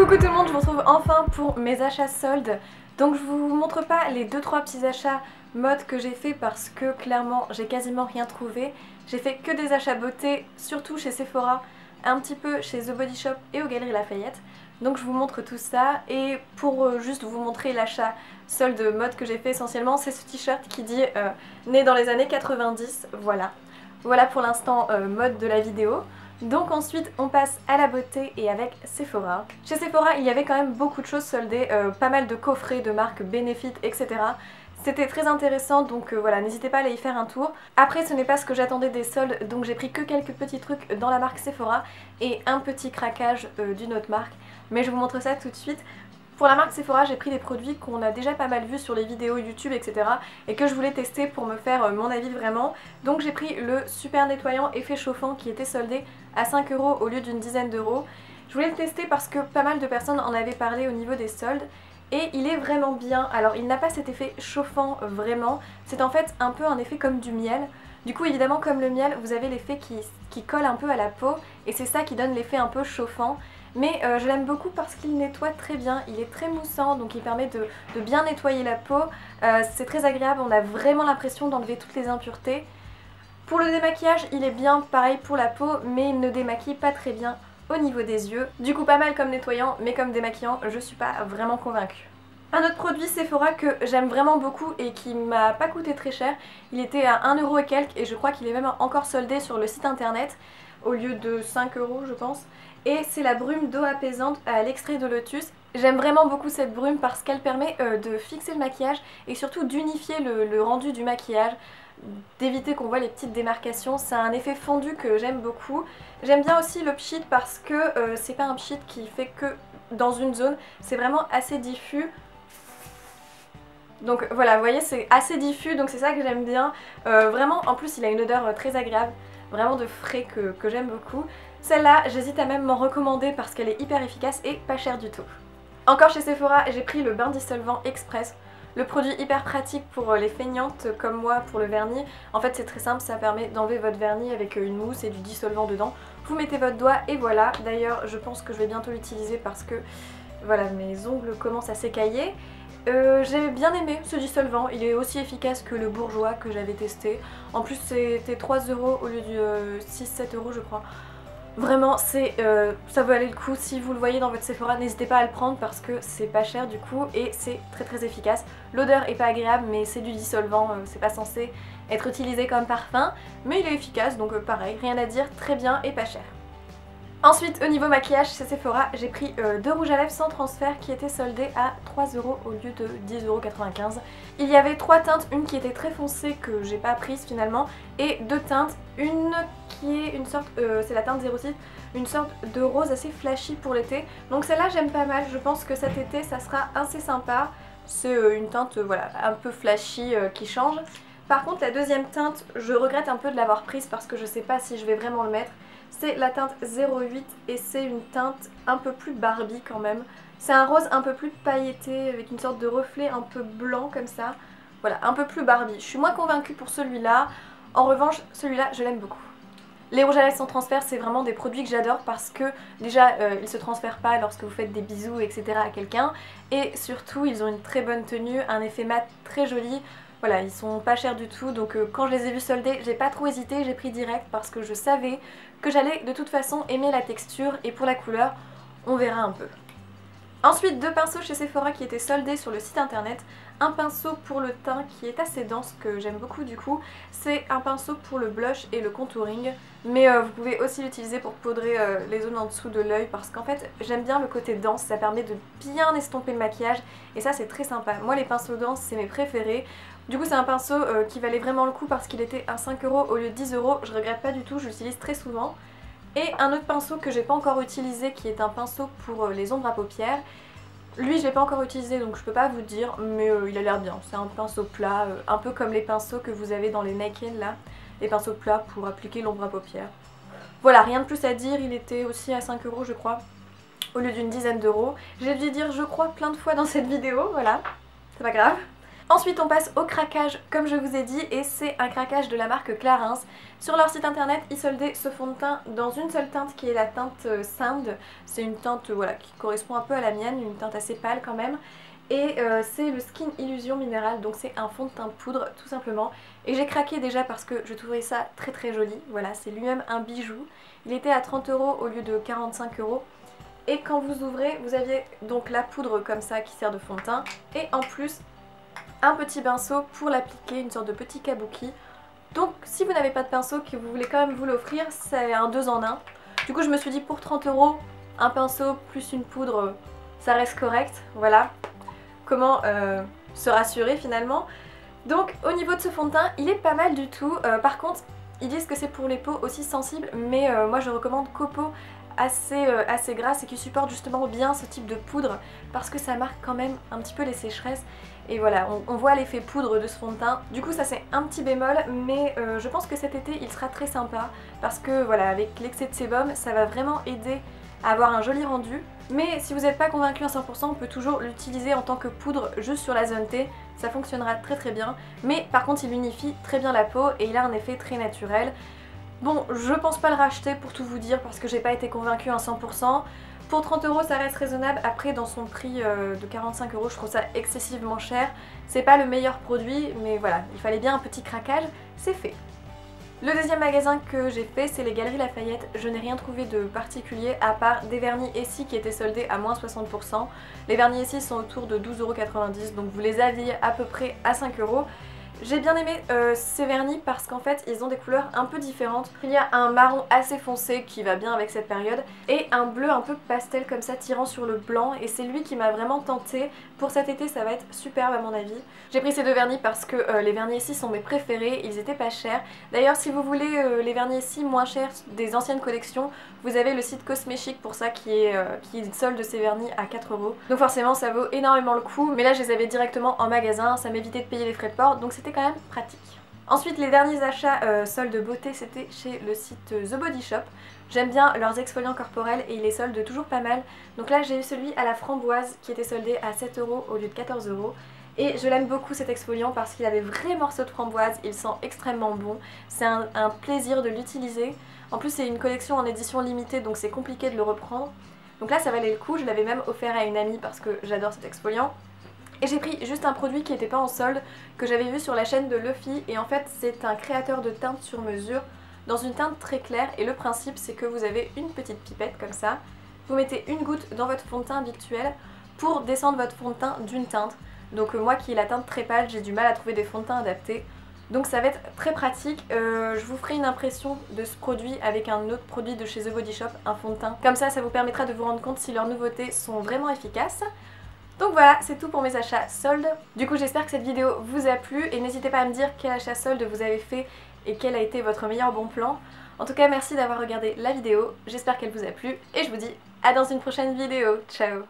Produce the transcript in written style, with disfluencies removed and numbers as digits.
Coucou tout le monde, je vous retrouve enfin pour mes achats soldes. Donc je vous montre pas les 2-3 petits achats mode que j'ai fait parce que clairement j'ai quasiment rien trouvé. J'ai fait que des achats beauté, surtout chez Sephora, un petit peu chez The Body Shop et aux Galeries Lafayette. Donc je vous montre tout ça et pour juste vous montrer l'achat solde mode que j'ai fait essentiellement, c'est ce t-shirt qui dit né dans les années 90, voilà. Voilà pour l'instant mode de la vidéo. Donc ensuite on passe à la beauté et avec Sephora. Chez Sephora il y avait quand même beaucoup de choses soldées, pas mal de coffrets de marques Benefit, etc. C'était très intéressant donc voilà, n'hésitez pas à aller y faire un tour. Après ce n'est pas ce que j'attendais des soldes, donc j'ai pris que quelques petits trucs dans la marque Sephora et un petit craquage d'une autre marque. Mais je vous montre ça tout de suite. Pour la marque Sephora, j'ai pris des produits qu'on a déjà pas mal vus sur les vidéos YouTube, etc. et que je voulais tester pour me faire mon avis vraiment. Donc j'ai pris le super nettoyant effet chauffant qui était soldé à 5 € au lieu d'une dizaine d'euros. Je voulais le tester parce que pas mal de personnes en avaient parlé au niveau des soldes. Et il est vraiment bien. Alors il n'a pas cet effet chauffant vraiment, c'est en fait un peu un effet comme du miel. Du coup évidemment comme le miel vous avez l'effet qui colle un peu à la peau et c'est ça qui donne l'effet un peu chauffant. Mais je l'aime beaucoup parce qu'il nettoie très bien, il est très moussant donc il permet de bien nettoyer la peau. C'est très agréable, on a vraiment l'impression d'enlever toutes les impuretés. Pour le démaquillage il est bien pareil pour la peau mais il ne démaquille pas très bien au niveau des yeux. Du coup pas mal comme nettoyant mais comme démaquillant je suis pas vraiment convaincue. Un autre produit Sephora que j'aime vraiment beaucoup et qui m'a pas coûté très cher, il était à 1 € et quelques et je crois qu'il est même encore soldé sur le site internet au lieu de 5 € je pense. Et c'est la brume d'eau apaisante à l'extrait de lotus. J'aime vraiment beaucoup cette brume parce qu'elle permet de fixer le maquillage et surtout d'unifier le rendu du maquillage, d'éviter qu'on voit les petites démarcations. C'est un effet fondu que j'aime beaucoup. J'aime bien aussi le pchit parce que c'est pas un pchit qui fait que dans une zone, c'est vraiment assez diffus. Donc voilà, vous voyez c'est assez diffus donc c'est ça que j'aime bien. Vraiment en plus il a une odeur très agréable, vraiment de frais que j'aime beaucoup. Celle-là j'hésite à même m'en recommander parce qu'elle est hyper efficace et pas chère du tout. Encore chez Sephora j'ai pris le bain dissolvant express. Le produit hyper pratique pour les feignantes comme moi pour le vernis. En fait c'est très simple, ça permet d'enlever votre vernis avec une mousse et du dissolvant dedans. Vous mettez votre doigt et voilà. D'ailleurs je pense que je vais bientôt l'utiliser parce que voilà mes ongles commencent à s'écailler. J'ai bien aimé ce dissolvant, il est aussi efficace que le bourgeois que j'avais testé. En plus c'était 3 € au lieu de 6-7 € je crois. Vraiment ça vaut aller le coup, si vous le voyez dans votre Sephora n'hésitez pas à le prendre parce que c'est pas cher du coup et c'est très efficace. L'odeur est pas agréable mais c'est du dissolvant, c'est pas censé être utilisé comme parfum mais il est efficace donc pareil, rien à dire, très bien et pas cher. Ensuite au niveau maquillage chez Sephora j'ai pris 2 rouges à lèvres sans transfert qui étaient soldés à 3 € au lieu de 10,95 €. Il y avait 3 teintes, une qui était très foncée que j'ai pas prise finalement et 2 teintes, une qui est une sorte, c'est la teinte 06, une sorte de rose assez flashy pour l'été. Donc celle-là j'aime pas mal, je pense que cet été ça sera assez sympa. C'est une teinte voilà, un peu flashy qui change. Par contre la deuxième teinte je regrette un peu de l'avoir prise parce que je sais pas si je vais vraiment le mettre. C'est la teinte 08 et c'est une teinte un peu plus Barbie quand même. C'est un rose un peu plus pailleté avec une sorte de reflet un peu blanc comme ça. Voilà, un peu plus Barbie. Je suis moins convaincue pour celui-là. En revanche, celui-là, je l'aime beaucoup. Les rouges à lèvres sans transfert, c'est vraiment des produits que j'adore parce que déjà, ils se transfèrent pas lorsque vous faites des bisous, etc. à quelqu'un. Et surtout, ils ont une très bonne tenue, un effet mat très joli. Voilà, ils sont pas chers du tout, donc quand je les ai vus soldés, j'ai pas trop hésité, j'ai pris direct parce que je savais que j'allais de toute façon aimer la texture et pour la couleur, on verra un peu. Ensuite, 2 pinceaux chez Sephora qui étaient soldés sur le site internet. Un pinceau pour le teint qui est assez dense, que j'aime beaucoup du coup. C'est un pinceau pour le blush et le contouring. Mais vous pouvez aussi l'utiliser pour poudrer les zones en dessous de l'œil parce qu'en fait j'aime bien le côté dense, ça permet de bien estomper le maquillage et ça c'est très sympa. Moi les pinceaux denses c'est mes préférés. Du coup c'est un pinceau qui valait vraiment le coup parce qu'il était à 5 € au lieu de 10 €. Je regrette pas du tout, je l'utilise très souvent. Et un autre pinceau que j'ai pas encore utilisé qui est un pinceau pour les ombres à paupières. Lui je l'ai pas encore utilisé donc je peux pas vous dire mais il a l'air bien. C'est un pinceau plat, un peu comme les pinceaux que vous avez dans les Naked là. Les pinceaux plats pour appliquer l'ombre à paupières. Voilà, rien de plus à dire, il était aussi à 5 € je crois, au lieu d'une dizaine d'euros. J'ai dû dire je crois plein de fois dans cette vidéo, voilà, c'est pas grave. Ensuite on passe au craquage comme je vous ai dit et c'est un craquage de la marque Clarins. Sur leur site internet ils soldaient ce fond de teint dans une seule teinte qui est la teinte Sand. C'est une teinte voilà, qui correspond un peu à la mienne, une teinte assez pâle quand même. Et c'est le Skin Illusion Minéral, donc c'est un fond de teint poudre tout simplement. Et j'ai craqué déjà parce que je trouvais ça très très joli, voilà c'est lui-même un bijou. Il était à 30 € au lieu de 45 €. Et quand vous ouvrez, vous aviez donc la poudre comme ça qui sert de fond de teint et en plus un petit pinceau pour l'appliquer, une sorte de petit kabuki. Donc si vous n'avez pas de pinceau, que vous voulez quand même vous l'offrir, c'est un 2 en 1. Du coup je me suis dit pour 30 €, un pinceau plus une poudre, ça reste correct, voilà. Comment se rassurer finalement. Donc au niveau de ce fond de teint, il est pas mal du tout. Par contre, ils disent que c'est pour les peaux aussi sensibles, mais moi je recommande Copeaux assez grasse et qui supporte justement bien ce type de poudre parce que ça marque quand même un petit peu les sécheresses. Et voilà, on voit l'effet poudre de ce fond de teint. Du coup ça c'est un petit bémol, mais je pense que cet été il sera très sympa parce que voilà, avec l'excès de sébum ça va vraiment aider à avoir un joli rendu. Mais si vous n'êtes pas convaincu à 100%, on peut toujours l'utiliser en tant que poudre juste sur la zone T, ça fonctionnera très très bien. Mais par contre il unifie très bien la peau et il a un effet très naturel. Bon, je pense pas le racheter pour tout vous dire parce que j'ai pas été convaincue à 100%. Pour 30 € ça reste raisonnable, après dans son prix de 45 € je trouve ça excessivement cher. C'est pas le meilleur produit mais voilà, il fallait bien un petit craquage, c'est fait. Le deuxième magasin que j'ai fait c'est les Galeries Lafayette. Je n'ai rien trouvé de particulier à part des vernis Essie qui étaient soldés à moins 60%. Les vernis Essie sont autour de 12,90 € donc vous les aviez à peu près à 5 €. J'ai bien aimé ces vernis parce qu'en fait ils ont des couleurs un peu différentes. Il y a un marron assez foncé qui va bien avec cette période et un bleu un peu pastel comme ça tirant sur le blanc et c'est lui qui m'a vraiment tentée. Pour cet été ça va être superbe à mon avis. J'ai pris ces deux vernis parce que les vernis ici sont mes préférés, ils étaient pas chers. D'ailleurs si vous voulez les vernis ici moins chers des anciennes collections, vous avez le site Cosméchic pour ça qui solde ces vernis à 4 €. Donc forcément ça vaut énormément le coup, mais là je les avais directement en magasin, ça m'évitait de payer les frais de port donc c'était quand même pratique. Ensuite les derniers achats soldes beauté c'était chez le site The Body Shop. J'aime bien leurs exfoliants corporels et ils les soldent toujours pas mal. Donc là j'ai eu celui à la framboise qui était soldé à 7 € au lieu de 14 €. Et je l'aime beaucoup cet exfoliant parce qu'il a des vrais morceaux de framboise, il sent extrêmement bon. C'est un plaisir de l'utiliser. En plus c'est une collection en édition limitée donc c'est compliqué de le reprendre. Donc là ça valait le coup, je l'avais même offert à une amie parce que j'adore cet exfoliant. Et j'ai pris juste un produit qui n'était pas en solde, que j'avais vu sur la chaîne de Luffy. Et en fait c'est un créateur de teintes sur mesure dans une teinte très claire. Et le principe c'est que vous avez une petite pipette comme ça. Vous mettez une goutte dans votre fond de teint habituel pour descendre votre fond de teint d'une teinte. Donc moi qui ai la teinte très pâle, j'ai du mal à trouver des fonds de teint adaptés. Donc ça va être très pratique. Je vous ferai une impression de ce produit avec un autre produit de chez The Body Shop, un fond de teint. Comme ça vous permettra de vous rendre compte si leurs nouveautés sont vraiment efficaces. Donc voilà, c'est tout pour mes achats soldes. Du coup j'espère que cette vidéo vous a plu et n'hésitez pas à me dire quel achat solde vous avez fait et quel a été votre meilleur bon plan. En tout cas merci d'avoir regardé la vidéo, j'espère qu'elle vous a plu et je vous dis à dans une prochaine vidéo. Ciao!